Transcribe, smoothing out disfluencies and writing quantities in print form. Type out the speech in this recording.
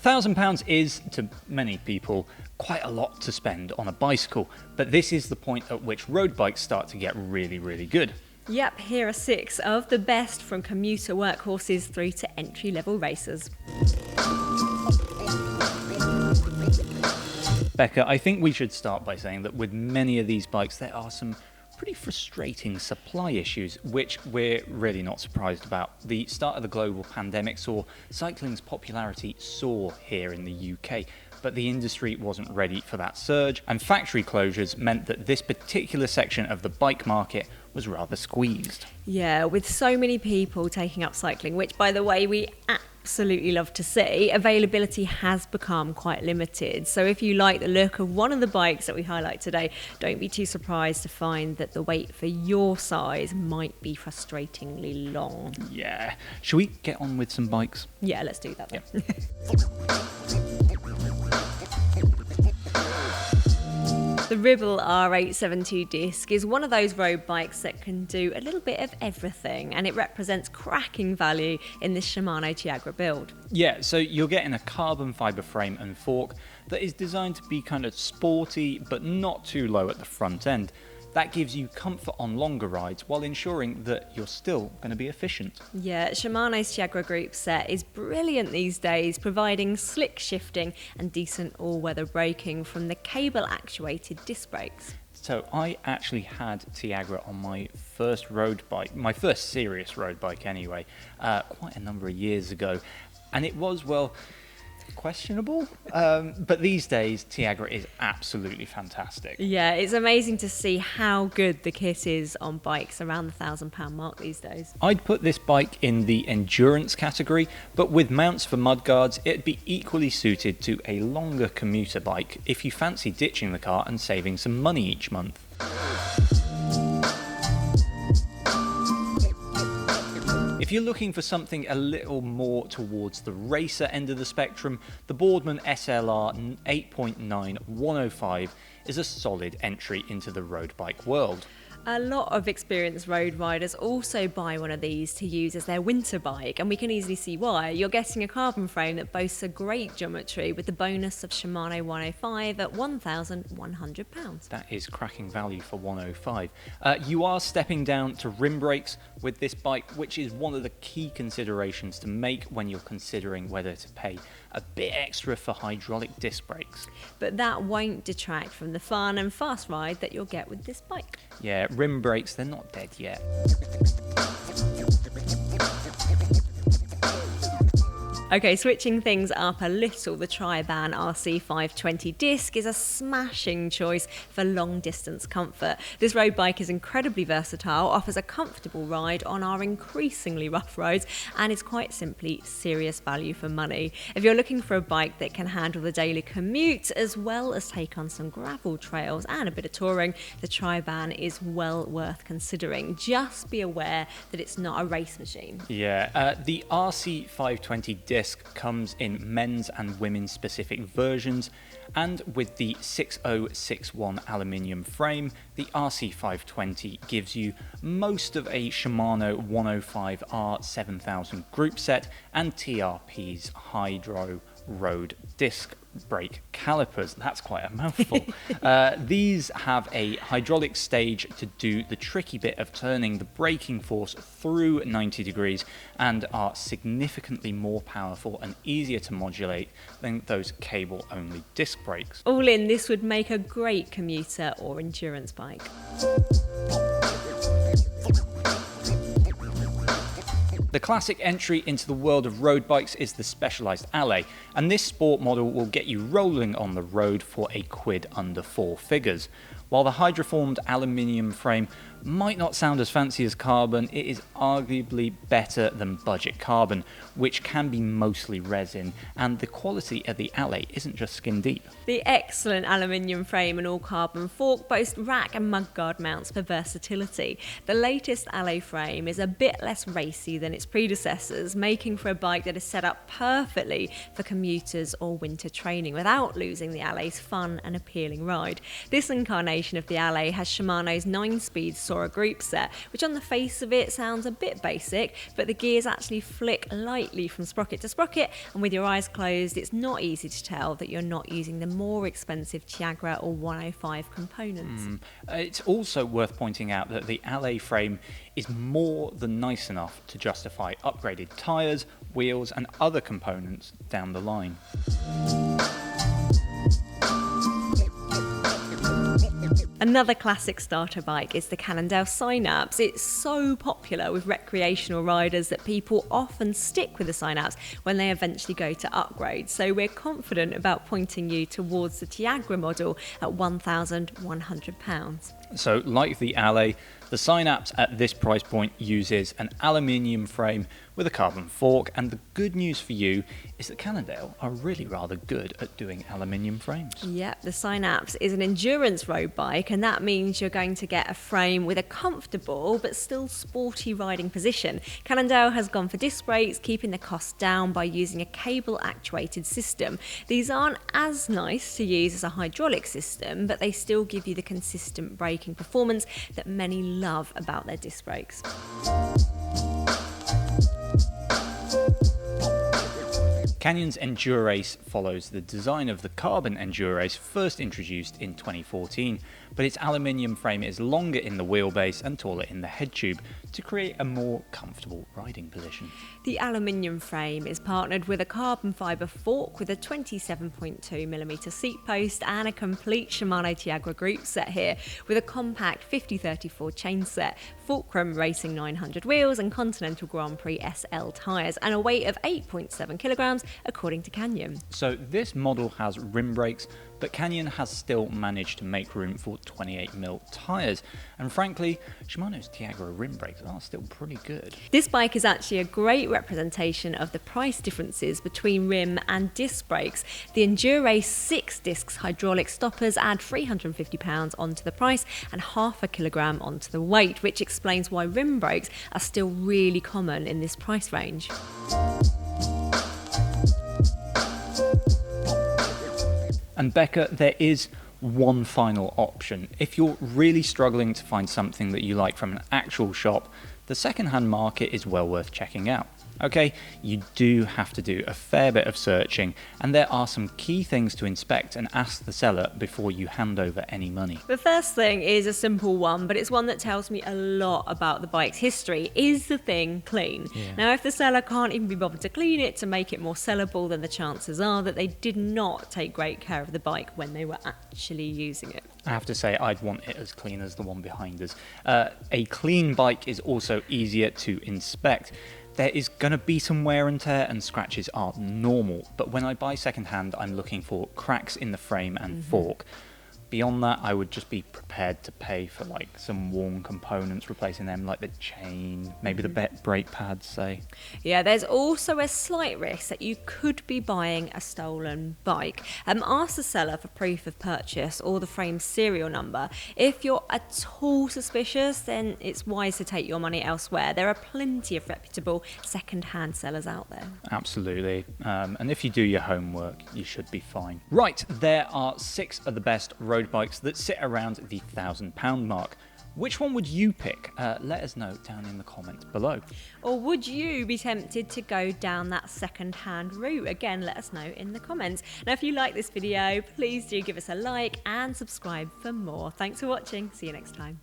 £1,000 is, to many people, quite a lot to spend on a bicycle, but this is the point at which road bikes start to get really, really good. Yep, here are 6 of the best, from commuter workhorses through to entry-level racers. Becca, I think we should start by saying that with many of these bikes there are some pretty frustrating supply issues, which we're really not surprised about. The start of the global pandemic saw cycling's popularity soar here in the UK, but the industry wasn't ready for that surge, and factory closures meant that this particular section of the bike market was rather squeezed. Yeah, with so many people taking up cycling, which, by the way, we absolutely love to see, availability has become quite limited. So if you like the look of one of the bikes that we highlight today, don't be too surprised to find that the wait for your size might be frustratingly long. Yeah. Should we get on with some bikes? Yeah, let's do that then. Yeah. The Ribble R872 disc is one of those road bikes that can do a little bit of everything, and it represents cracking value in this Shimano Tiagra build. Yeah, so you're getting a carbon fibre frame and fork that is designed to be kind of sporty but not too low at the front end. That gives you comfort on longer rides while ensuring that you're still going to be efficient. Yeah, Shimano's Tiagra Group set is brilliant these days, providing slick shifting and decent all-weather braking from the cable-actuated disc brakes. So I actually had Tiagra on my first road bike, my first serious road bike anyway, quite a number of years ago, and it was, well, questionable, but these days Tiagra is absolutely fantastic. Yeah, it's amazing to see how good the kit is on bikes around the £1,000 mark these days. I'd put this bike in the endurance category, but with mounts for mudguards it'd be equally suited to a longer commuter bike if you fancy ditching the car and saving some money each month. If you're looking for something a little more towards the racer end of the spectrum, the Boardman SLR 8.9 105 is a solid entry into the road bike world. A lot of experienced road riders also buy one of these to use as their winter bike, and we can easily see why. You're getting a carbon frame that boasts a great geometry with the bonus of Shimano 105 at £1,100. That is cracking value for 105. You are stepping down to rim brakes with this bike, which is one of the key considerations to make when you're considering whether to pay a bit extra for hydraulic disc brakes. But that won't detract from the fun and fast ride that you'll get with this bike. Yeah, rim brakes, they're not dead yet. Okay, switching things up a little, the Triband RC 520 disc is a smashing choice for long distance comfort. This road bike is incredibly versatile, offers a comfortable ride on our increasingly rough roads, and is quite simply serious value for money. If you're looking for a bike that can handle the daily commute as well as take on some gravel trails and a bit of touring, the Triband is well worth considering. Just be aware that it's not a race machine. Yeah, the RC 520 disc comes in men's and women's specific versions, and with the 6061 aluminium frame, the RC 520 gives you most of a Shimano 105R 7000 group set and TRP's Hydro Road disc brake calipers. That's quite a mouthful. These have a hydraulic stage to do the tricky bit of turning the braking force through 90 degrees and are significantly more powerful and easier to modulate than those cable-only disc brakes. All in, this would make a great commuter or endurance bike. The classic entry into the world of road bikes is the Specialized Alley, and this sport model will get you rolling on the road for a quid under 4 figures. While the hydroformed aluminium frame might not sound as fancy as carbon, it is arguably better than budget carbon, which can be mostly resin, and the quality of the Alley isn't just skin deep. The excellent aluminium frame and all-carbon fork boast rack and mudguard mounts for versatility. The latest Alley frame is a bit less racy than its predecessors, making for a bike that is set up perfectly for commuters or winter training without losing the Alley's fun and appealing ride. This incarnation incarnation of the Alley has Shimano's 9-speed Sora group set, which on the face of it sounds a bit basic, but the gears actually flick lightly from sprocket to sprocket, and with your eyes closed, it's not easy to tell that you're not using the more expensive Tiagra or 105 components. It's also worth pointing out that the Alley frame is more than nice enough to justify upgraded tyres, wheels and other components down the line. Another classic starter bike is the Cannondale Synapse. It's so popular with recreational riders that people often stick with the Synapse when they eventually go to upgrade. So we're confident about pointing you towards the Tiagra model at £1,100. So like the Alley, the Synapse at this price point uses an aluminium frame with a carbon fork, and the good news for you is that Cannondale are really rather good at doing aluminium frames. Yep, the Synapse is an endurance road bike, and that means you're going to get a frame with a comfortable but still sporty riding position. Cannondale has gone for disc brakes, keeping the cost down by using a cable actuated system. These aren't as nice to use as a hydraulic system, but they still give you the consistent braking performance that many love about their disc brakes. Canyon's Endurace follows the design of the carbon Endurace, first introduced in 2014, but its aluminium frame is longer in the wheelbase and taller in the head tube to create a more comfortable riding position. The aluminium frame is partnered with a carbon fibre fork with a 27.2mm seat post and a complete Shimano Tiagra group set here with a compact 5034 chain set, Fulcrum Racing 900 wheels and Continental Grand Prix SL tyres, and a weight of 8.7 kilograms according to Canyon. So this model has rim brakes, but Canyon has still managed to make room for 28mm tyres, and frankly, Shimano's Tiagra rim brakes are still pretty good. This bike is actually a great representation of the price differences between rim and disc brakes. The Endurace 6 discs hydraulic stoppers add £350 onto the price and half a kilogram onto the weight, which explains why rim brakes are still really common in this price range. And Becca, there is one final option. If you're really struggling to find something that you like from an actual shop, the second-hand market is well worth checking out. Okay, you do have to do a fair bit of searching, and there are some key things to inspect and ask the seller before you hand over any money. The first thing is a simple one, but it's one that tells me a lot about the bike's history. Is the thing clean? Yeah. Now, if the seller can't even be bothered to clean it to make it more sellable, then the chances are that they did not take great care of the bike when they were actually using it. I have to say, I'd want it as clean as the one behind us. A clean bike is also easier to inspect. There is going to be some wear and tear, and scratches are normal, but when I buy secondhand, I'm looking for cracks in the frame and fork. Beyond that, I would just be prepared to pay for like some worn components, replacing them, like the chain, maybe the brake pads, say. Yeah, there's also a slight risk that you could be buying a stolen bike. Ask the seller for proof of purchase or the frame serial number. If you're at all suspicious, then it's wise to take your money elsewhere. There are plenty of reputable second-hand sellers out there. Absolutely. And if you do your homework, you should be fine. Right, there are 6 of the best road bikes that sit around the £1,000 mark. Which one would you pick? Let us know down in the comments below. Or would you be tempted to go down that second-hand route? Again, let us know in the comments. Now, if you like this video, please do give us a like and subscribe for more. Thanks for watching. See you next time.